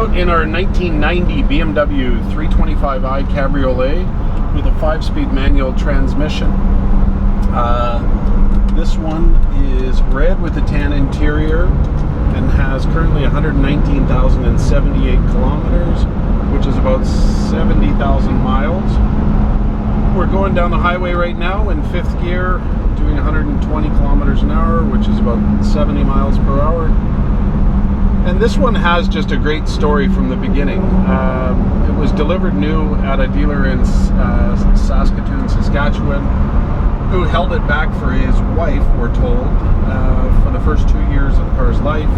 out in our 1990 BMW 325i Cabriolet with a 5-speed manual transmission. This one is red with a tan interior and has currently 119,078 kilometers, which is about 70,000 miles. We're going down the highway right now in 5th gear, doing 120 kilometers an hour, which is about 70 miles per hour. And this one has just a great story from the beginning. It was delivered new at a dealer in Saskatoon, Saskatchewan, who held it back for his wife, we're told, for the first 2 years of the car's life.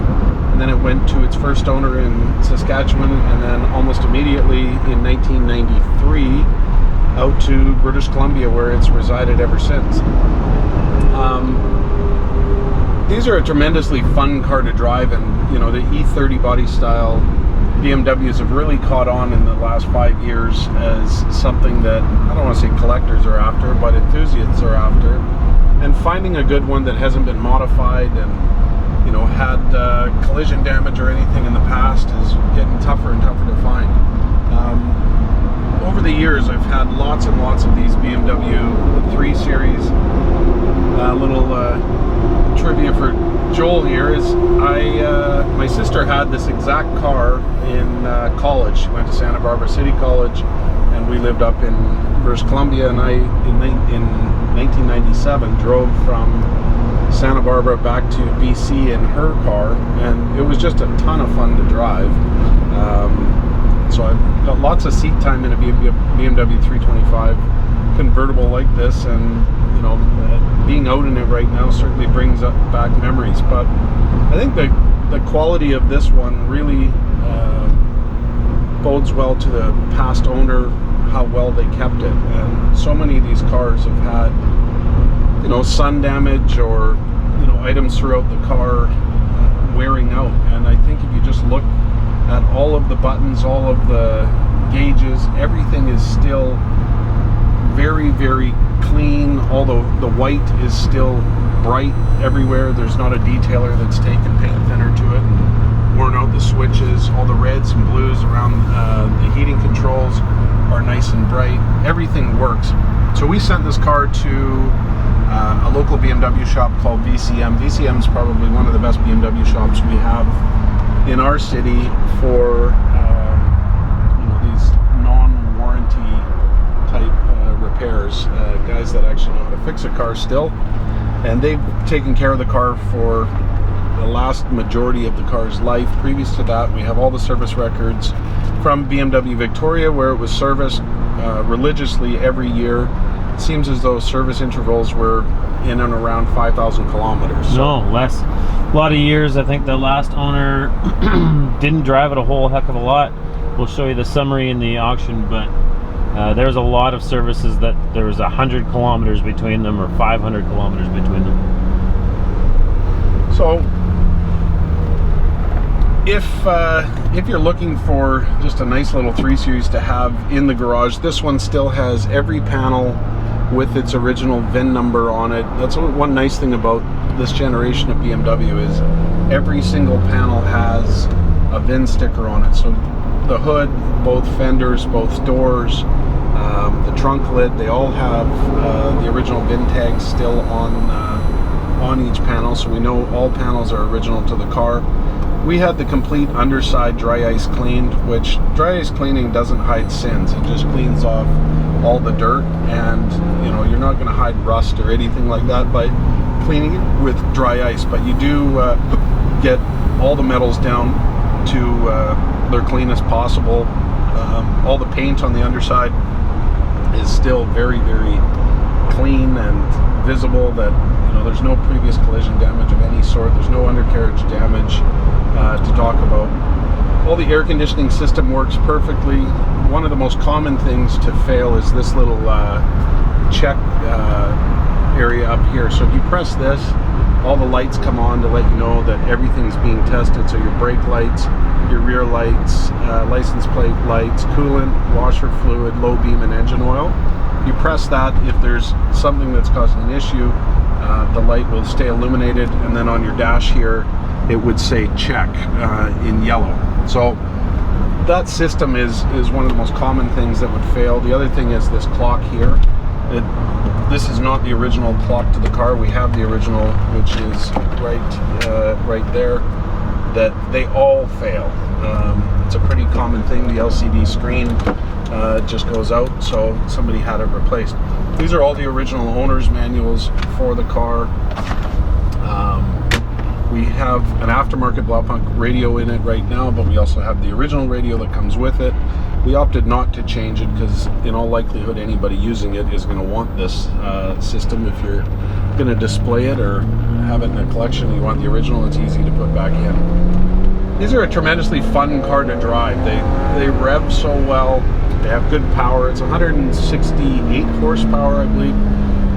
And then it went to its first owner in Saskatchewan, and then almost immediately in 1993 out to British Columbia, where it's resided ever since. These are a tremendously fun car to drive, and you know, the E30 body style BMWs have really caught on in the last 5 years as something that, I don't want to say collectors are after, but enthusiasts are after. And finding a good one that hasn't been modified and, you know, had collision damage or anything in the past is getting tougher and tougher to find. Over the years, I've had lots and lots of these BMW 3 Series. Little trivia for Joel here is my sister had this exact car in college. She went to Santa Barbara City College, and we lived up in British Columbia, and I in 1997 drove from Santa Barbara back to BC in her car, and it was just a ton of fun to drive. So I've got lots of seat time in a BMW 325 convertible like this, and you know, being out in it right now certainly brings up back memories. But I think the quality of this one really bodes well to the past owner, how well they kept it. And so many of these cars have had, you know, sun damage or, you know, items throughout the car wearing out. And I think if you just look at all of the buttons, all of the gauges, everything is still very, very clean. Although the white is still bright everywhere. There's not a detailer that's taken paint thinner to it and worn out the switches. All the reds and blues around the heating controls are nice and bright. Everything works. So we sent this car to a local BMW shop called VCM. VCM is probably one of the best BMW shops we have in our city for you know, these non-warranty type repairs, guys that actually know how to fix a car still, and they've taken care of the car for the last majority of the car's life. Previous to that, we have all the service records from BMW Victoria, where it was serviced religiously every year. It seems as though service intervals were in and around 5,000 kilometers. So. No, less. A lot of years. I think the last owner didn't drive it a whole heck of a lot. We'll show you the summary in the auction, but there's a lot of services that there was 100 kilometers between them, or 500 kilometers between them. So if you're looking for just a nice little 3 Series to have in the garage, this one still has every panel with its original VIN number on it. That's one nice thing about this generation of BMW, is every single panel has a VIN sticker on it. So the hood, both fenders, both doors, the trunk lid, they all have the original VIN tags still on each panel, so we know all panels are original to the car. We had the complete underside dry ice cleaned, which dry ice cleaning doesn't hide sins. It just cleans off all the dirt, and you know, you're not going to hide rust or anything like that by cleaning it with dry ice, but you do get all the metals down to their cleanest possible. All the paint on the underside is still very, very clean and visible, that you know, there's no previous collision damage of any sort. There's no undercarriage damage to talk about. All the air conditioning system works perfectly. One of the most common things to fail is this little check area up here. So if you press this, all the lights come on to let you know that everything's being tested. So your brake lights, your rear lights, license plate lights, coolant, washer fluid, low beam, and engine oil. You press that, if there's something that's causing an issue, the light will stay illuminated, and then on your dash here it would say check in yellow. So that system is one of the most common things that would fail. The other thing is this clock here. This is not the original clock to the car. We have the original, which is right there. That they all fail. It's a pretty common thing. The LCD screen just goes out, so somebody had it replaced. These are all the original owner's manuals for the car. We have an aftermarket Blaupunkt radio in it right now, but we also have the original radio that comes with it. We opted not to change it because in all likelihood anybody using it is going to want this system. If you're going to display it or have it in a collection and you want the original, it's easy to put back in. These are a tremendously fun car to drive. They rev so well. They have good power. It's 168 horsepower, I believe.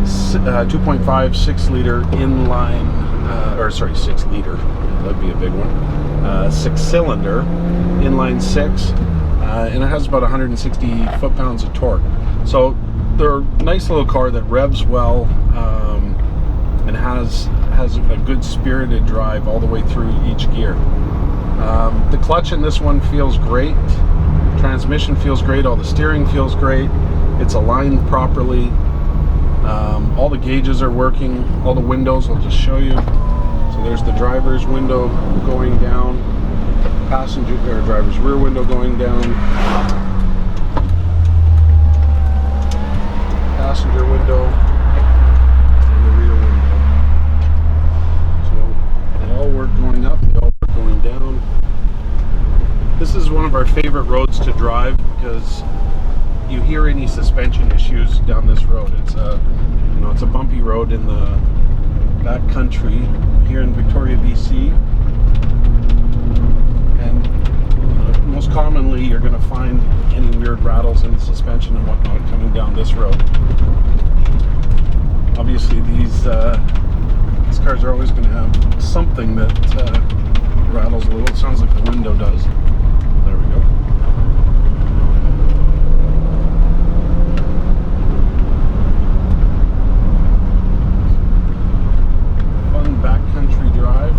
2.5 6-liter inline, 6 liter, that'd be a big one. 6-cylinder inline 6, and it has about 160 foot-pounds of torque. So they're a nice little car that revs well, and has a good spirited drive all the way through each gear. The clutch in this one feels great. Transmission feels great. All the steering feels great. It's aligned properly. All the gauges are working. All the windows, I'll just show you. So there's the driver's window going down. Driver's rear window going down. Passenger window. And the rear window. So they all work going up. They all work going down. This is one of our favorite roads to drive because you hear any suspension issues down this road. It's a bumpy road in the back country here in Victoria, BC, and most commonly you're going to find any weird rattles in the suspension and whatnot coming down this road. Obviously these cars are always going to have something that rattles a little. It sounds like the window does. There we go. Backcountry drive.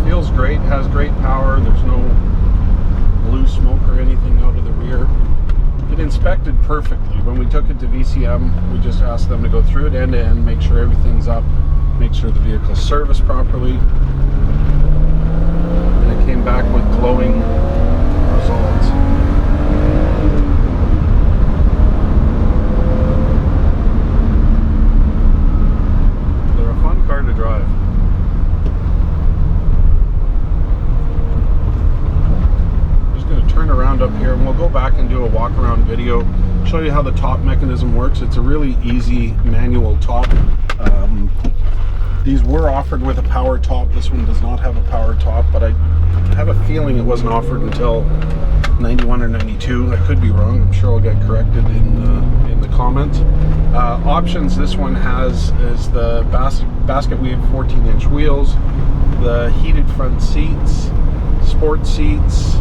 Feels great, has great power. There's no blue smoke or anything out of the rear. It inspected perfectly. When we took it to VCM, we just asked them to go through it end to end, make sure everything's up, make sure the vehicle's serviced properly. And it came back with glowing results. Car to drive. I'm just going to turn around up here and we'll go back and do a walk around video, show you how the top mechanism works. It's a really easy manual top. These were offered with a power top. This one does not have a power top, but I have a feeling it wasn't offered until 91 or 92. I could be wrong. I'm sure I'll get corrected in the comments. Options this one has is the basket weave 14-inch wheels, the heated front seats, sport seats,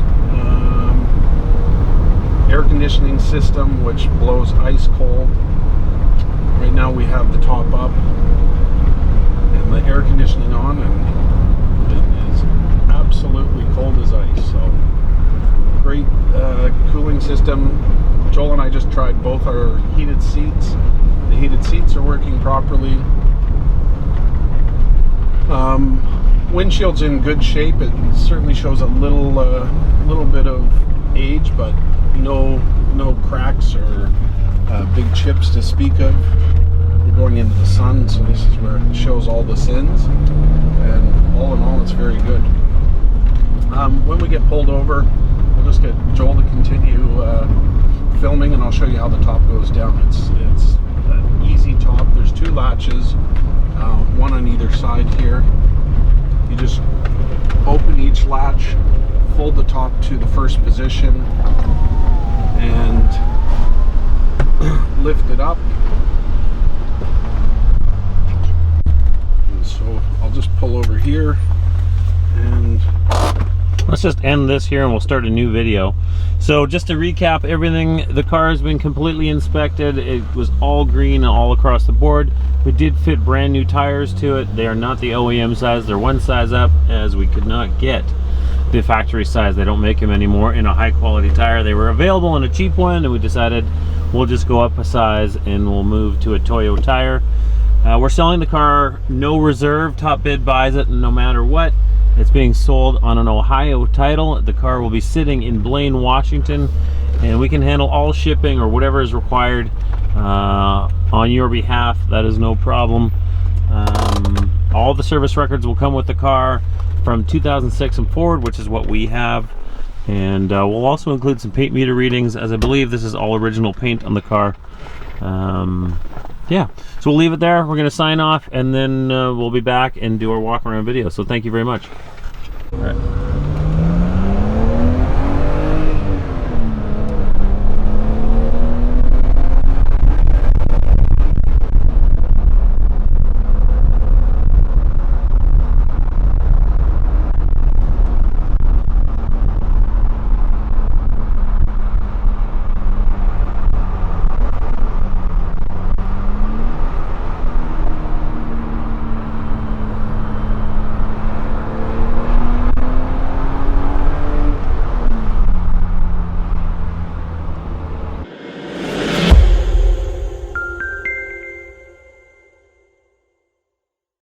air conditioning system which blows ice cold. Right now we have the top up and the air conditioning on, and it is absolutely cold as ice. So great cooling system. Joel and I just tried both our heated seats. The heated seats are working properly. Windshield's in good shape. It certainly shows a little bit of age, but no cracks or big chips to speak of. We're going into the sun, so this is where it shows all the sins. And all in all, it's very good. When we get pulled over, we'll just get Joel to continue filming, and I'll show you how the top goes down. It's an easy top. There's two latches, one on either side here. You just open each latch, fold the top to the first position, and lift it up. And so I'll just pull over here and let's just end this here and we'll start a new video. So just to recap everything, the car has been completely inspected. It was all green all across the board. We did fit brand new tires to it. They are not the OEM size, they're one size up, as we could not get the factory size. They don't make them anymore in a high quality tire. They were available in a cheap one, and we decided we'll just go up a size and we'll move to a Toyo tire. We're selling the car, no reserve. Top Bid buys it no matter what. It's being sold on an Ohio title. The car will be sitting in Blaine, Washington, and we can handle all shipping or whatever is required on your behalf. That is no problem. All the service records will come with the car from 2006 and forward, which is what we have. And we'll also include some paint meter readings, as I believe this is all original paint on the car. Yeah, so we'll leave it there. We're going to sign off, and then we'll be back and do our walk around video. So thank you very much. All right.